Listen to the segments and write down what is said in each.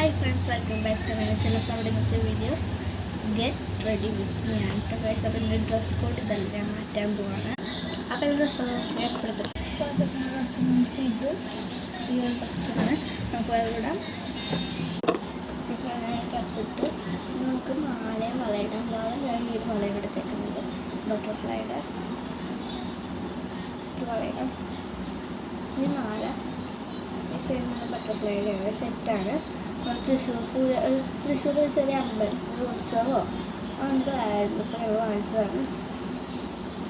Hi friends, welcome back to my channel. നമ്മുടെ video get ready with me ആണ് guys. അപ്പോൾ എൻ്റെ dress code ഇതല്ല ഞാൻ മാറ്റാൻ പോവാണ്. അപ്പോൾ എൻ്റെ ഡ്രസ്സ് ഏർപ്പെടുത്തും ഇത് ഈ ഒരു ഡ്രസ്സാണ്. നമുക്ക് ഇവിടെ ഡ്രസ്സിട്ട് നമുക്ക് മാലയും വളയിടാം. ഞാൻ ഈ ഒരു വളയും എടുത്തേക്കുന്നത് ബട്ടർഫ്ലൈയുടെ വളയിടാം. ഈ മാല ബട്ടർഫ്ലൈയുടെ സെറ്റാണ്. തൃശ്ശൂർ ചെറിയ അമ്പലത്തിൽ ഉത്സവമോ എന്തോ ആയിരുന്നു. ഇപ്പോൾ ഞങ്ങൾ വാങ്ങിച്ചതാണ്.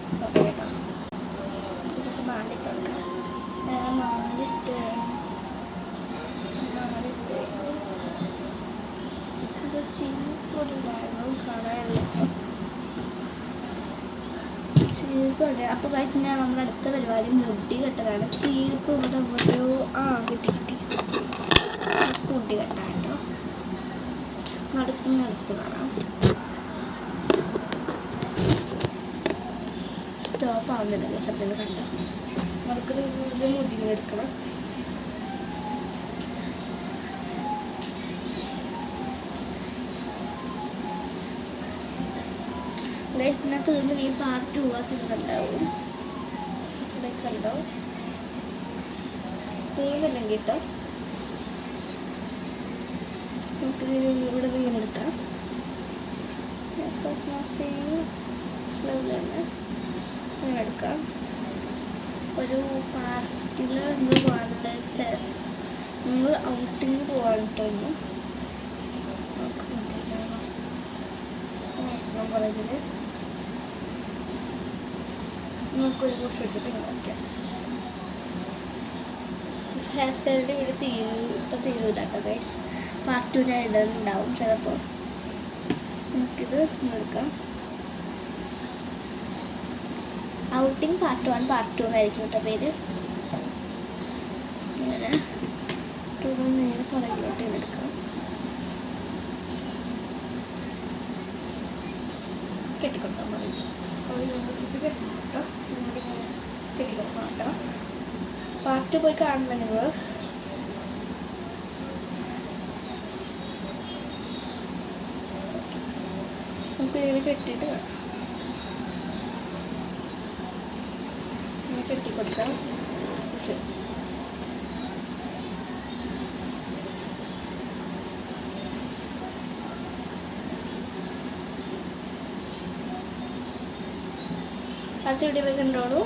കേട്ടോ ഇതൊക്കെ മാലിട്ടുണ്ട്. മാലിട്ട് ഇത് ചീപ്പൊടിണ്ടായിരുന്നു കാണാനില്ല. ചീർപ്പുണ്ട്. അപ്പോൾ കഴിച്ച് ഞാൻ നമ്മുടെ അടുത്ത പരിപാടി മുടി കെട്ടതാണ്. ചീർപ്പ് ഇവിടെ ഓരോ കിട്ടി കൂട്ടി കെട്ടാം കേട്ടോ. നടുക്കുന്ന എടുത്തിട്ട് കാണാം. സ്റ്റോപ്പ് ആവുന്നില്ല ശബ്ദങ്ങൾ കണ്ടോ. നടുക്കുന്ന മുടിങ്ങനെ എടുക്കണം. ഇതിനകത്ത് തീർന്ന് നീ പാർട്ട് 2 ആക്കിയിട്ടുണ്ടാവും. ഇവിടെയൊക്കെ ഉണ്ടോ തീർന്നില്ലെങ്കിൽ കേട്ടോ. നമുക്ക് ഇവിടെ ഇങ്ങനെ എടുക്കാം. ഇങ്ങനെ എടുക്കാം. ഒരു പാർക്കിൽ നമ്മൾ പോകാനായിട്ട് നമ്മൾ ഔട്ടിങ്ങിന് പോകാനിട്ടൊന്ന് കോളേജിൽ നമുക്കൊരു കോഴ്സ് എടുത്തിട്ട് ഇങ്ങനെ വയ്ക്കാം. ഹെയർ സ്റ്റൈലിൻ്റെ വീട് തീരൂല കേട്ടോ ഗൈസ്. പാർട്ട് 2 ഞാൻ ഇടുന്നുണ്ടാവും ചിലപ്പോൾ. നമുക്കിത് എടുക്കാം. ഔട്ടിങ് പാർട്ട് 1 പാർട്ട് 2 എന്നായിരിക്കും കേട്ടോ പേര്. ഇങ്ങനെ നേരെ പുറകിലോട്ട് ഇങ്ങനെ എടുക്കാം. കെട്ടിക്കൊടുക്കാൻ മതി. കെട്ടിക്കൊടുക്കാം കേട്ടോ. പാർട്ട് പോയി കാണുമ്പോൾ നിങ്ങൾ നമുക്ക് ഇങ്ങനെ കെട്ടിയിട്ട് ഇങ്ങനെ കെട്ടിക്കൊടുക്കാം. അത് ഇവിടെ കണ്ടോളൂ.